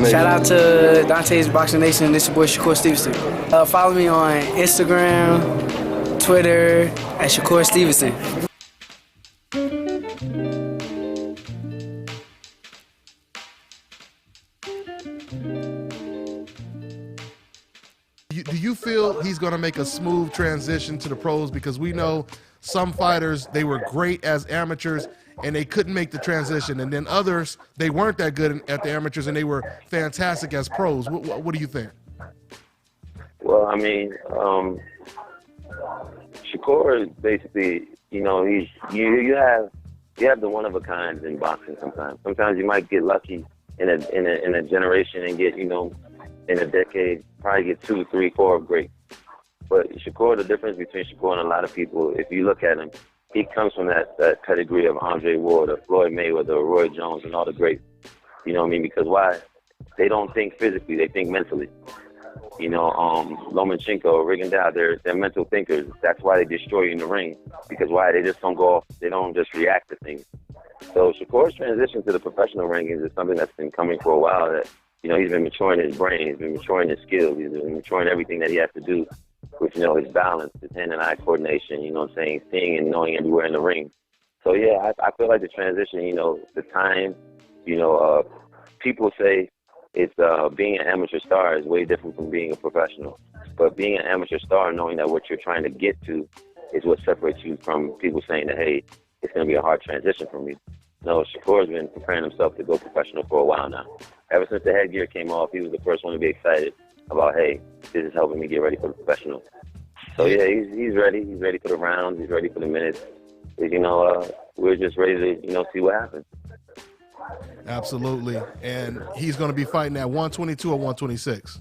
Shout out to DONTAE'S Boxing Nation. This is your boy Shakur Stevenson. Follow me on Instagram, Twitter at Shakur Stevenson. Do you feel he's going to make a smooth transition to the pros? Because we know some fighters, they were great as amateurs and they couldn't make the transition. And then others, they weren't that good at the amateurs and they were fantastic as pros. What do you think? Well, I mean, Shakur is basically, you know, you have the one of a kind in boxing sometimes. Sometimes you might get lucky in a generation and get, you know, in a decade, probably get 2, 3, 4 great. But Shakur, the difference between Shakur and a lot of people, if you look at him, he comes from that pedigree of Andre Ward or Floyd Mayweather or Roy Jones and all the greats. You know what I mean? Because why? They don't think physically, they think mentally. You know, Lomachenko, Rigondeaux, they're mental thinkers. That's why they destroy you in the ring. Because why? They just don't go off, they don't just react to things. So Shakur's transition to the professional rankings is something that's been coming for a while. That, you know, he's been maturing his brain, he's been maturing his skills, he's been maturing everything that he has to do with, you know, his balance, his hand and eye coordination, you know what I'm saying, seeing and knowing everywhere in the ring. So, yeah, I feel like the transition, you know, the time, you know, people say it's being an amateur star is way different from being a professional. But being an amateur star, knowing that what you're trying to get to is what separates you from people saying that, hey, it's going to be a hard transition for me. No, Shakur's been preparing himself to go professional for a while now. Ever since the headgear came off, he was the first one to be excited about, hey, this is helping me get ready for the professional. So, yeah, he's ready. He's ready for the rounds. He's ready for the minutes. You know, we're just ready to, you know, see what happens. Absolutely. And he's going to be fighting at 122 or 126?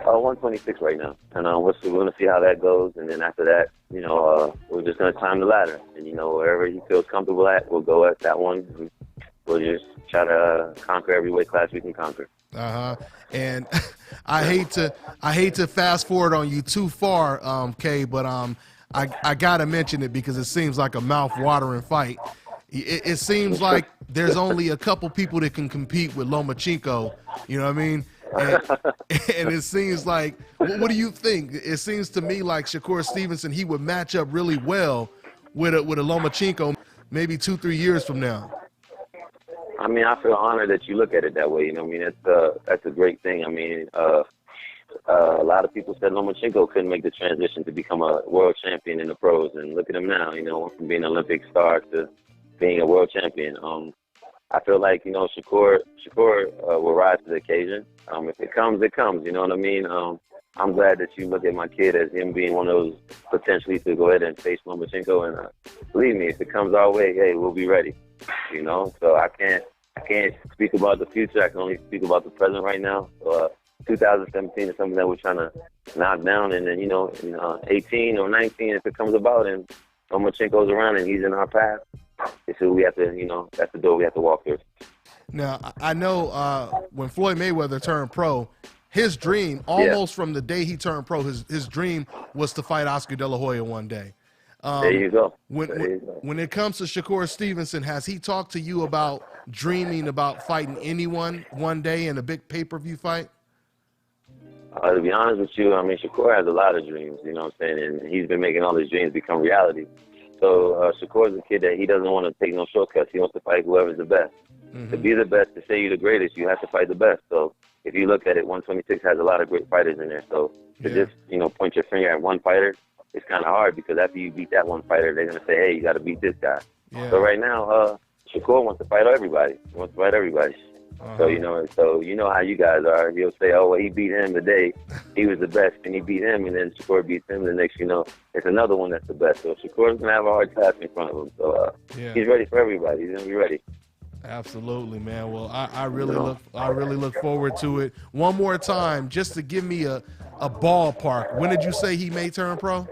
126 right now. And we're going to see how that goes. And then after that, you know, we're just going to climb the ladder. And, you know, wherever he feels comfortable at, we'll go at that one. And we'll just try to conquer every weight class we can conquer. And I hate to fast forward on you too far, Kay, but I gotta mention it because it seems like a mouth-watering fight. It seems like there's only a couple people that can compete with Lomachenko. You know what I mean? And it seems like, what do you think? It seems to me like Shakur Stevenson, he would match up really well with a Lomachenko maybe 2-3 years from now. I mean, I feel honored that you look at it that way. You know, I mean, that's a great thing. I mean, a lot of people said Lomachenko couldn't make the transition to become a world champion in the pros, and look at him now. You know, from being an Olympic star to being a world champion. I feel like, you know, Shakur will rise to the occasion. If it comes, it comes. You know what I mean? I'm glad that you look at my kid as him being one of those potentially to go ahead and face Lomachenko. And believe me, if it comes our way, hey, we'll be ready. You know, so I can't speak about the future. I can only speak about the present right now. So 2017 is something that we're trying to knock down, and then, you know, 18 or 19, if it comes about and Lomachenko's around and he's in our path, it's who we have to, you know, that's the door we have to walk through. Now, I know when Floyd Mayweather turned pro, his dream, almost from the day he turned pro, his dream was to fight Oscar De La Hoya one day. There you go. When it comes to Shakur Stevenson, has he talked to you about dreaming about fighting anyone one day in a big pay-per-view fight? To be honest with you, I mean, Shakur has a lot of dreams, you know what I'm saying? And he's been making all his dreams become reality. So Shakur's a kid that he doesn't want to take no shortcuts. He wants to fight whoever's the best. Mm-hmm. To be the best, to say you're the greatest, you have to fight the best. So if you look at it, 126 has a lot of great fighters in there. So to just, you know, point your finger at one fighter, it's kind of hard because after you beat that one fighter, they're going to say, hey, you got to beat this guy. Yeah. So right now, Shakur wants to fight everybody. He wants to fight everybody. So, you know how you guys are. He'll say, oh, well, he beat him today. He was the best, and he beat him, and then Shakur beats him. The next, you know, it's another one that's the best. So Shakur's going to have a hard task in front of him. So he's ready for everybody. He's going to be ready. Absolutely, man. Well, I really look forward to it. One more time, just to give me a ballpark. When did you say he may turn pro?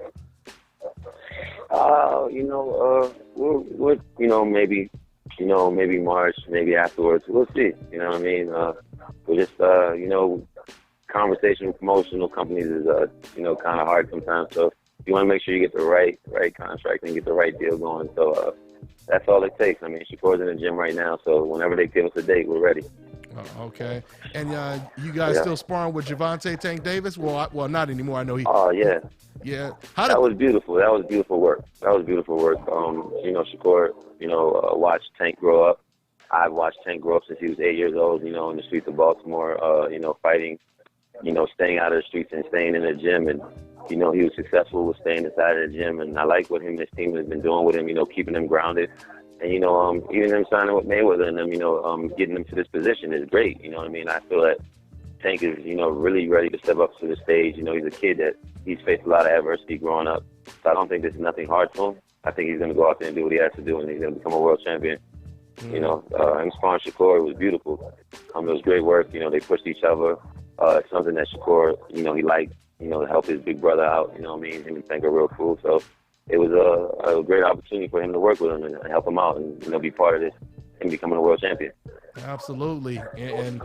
We're maybe March, maybe afterwards. We'll see. You know what I mean? We're just, conversation with promotional companies is, kind of hard sometimes. So you want to make sure you get the right contract and get the right deal going. So that's all it takes. I mean, Shakur's in the gym right now, so whenever they give us a date, we're ready. Okay. And you guys still sparring with Gervonta Tank Davis? Well, not anymore. I know he. Oh yeah. Yeah. That was beautiful. That was beautiful work. Shakur, watched Tank grow up. I've watched Tank grow up since he was 8 years old, in the streets of Baltimore, fighting, staying out of the streets and staying in the gym. And, he was successful with staying inside of the gym. And I like what him and his team has been doing with him, keeping him grounded. And, even them signing with Mayweather and them, getting them to this position is great. You know what I mean? I feel that Tank is, really ready to step up to the stage. He's a kid that he's faced a lot of adversity growing up. So I don't think this is nothing hard to him. I think he's going to go out there and do what he has to do, and he's going to become a world champion. Him sparring Shakur was beautiful. It was great work. They pushed each other. It's something that Shakur, he liked, to help his big brother out. Him and Tank are real cool. So it was a great opportunity for him to work with him and help him out and, be part of this and becoming a world champion. Absolutely. And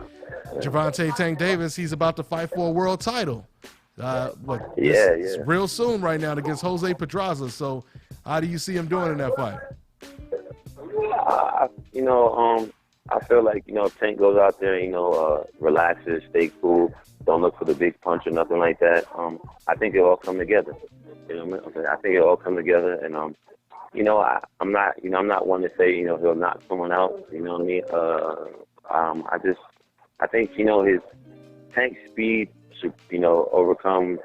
Gervonta Tank Davis, he's about to fight for a world title. Real soon right now against Jose Pedraza. So how do you see him doing in that fight? I feel like, Tank goes out there, relaxes, stay cool, don't look for the big punch or nothing like that. I think it'll all come together. I think it'll all come together, and I'm not one to say, he'll knock someone out. You know what I mean? I think, his Tank's speed should, overcome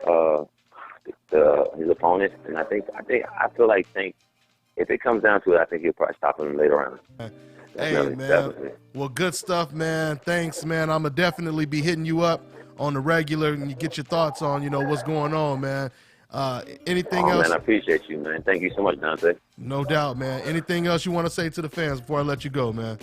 his opponent, and I feel like Tank, if it comes down to it, I think he'll probably stop him later on. Hey, man. Well, good stuff, man. Thanks, man. I'm going to definitely be hitting you up on the regular and you get your thoughts on, what's going on, man. Anything else? Man, I appreciate you, man. Thank you so much, Dante. No doubt, man. Anything else you want to say to the fans before I let you go, man?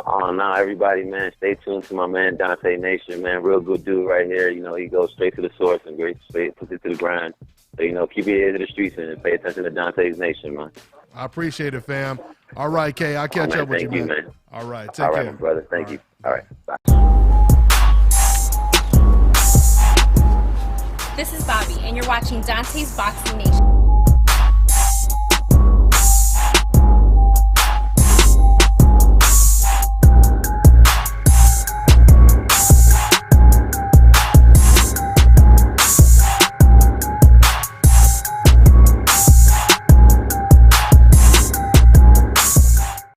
Oh, no, everybody, man, stay tuned to my man, Dante Nation, man. Real good dude right here. He goes straight to the source and puts it to the grind. So, keep your ear to the streets and pay attention to Dante's Nation, man. I appreciate it, fam. All right, Kay, I'll catch up with you, man. Man. All right, take care. All right, my brother. Thank you. All right, bye. This is Bobby, and you're watching Dante's Boxing Nation.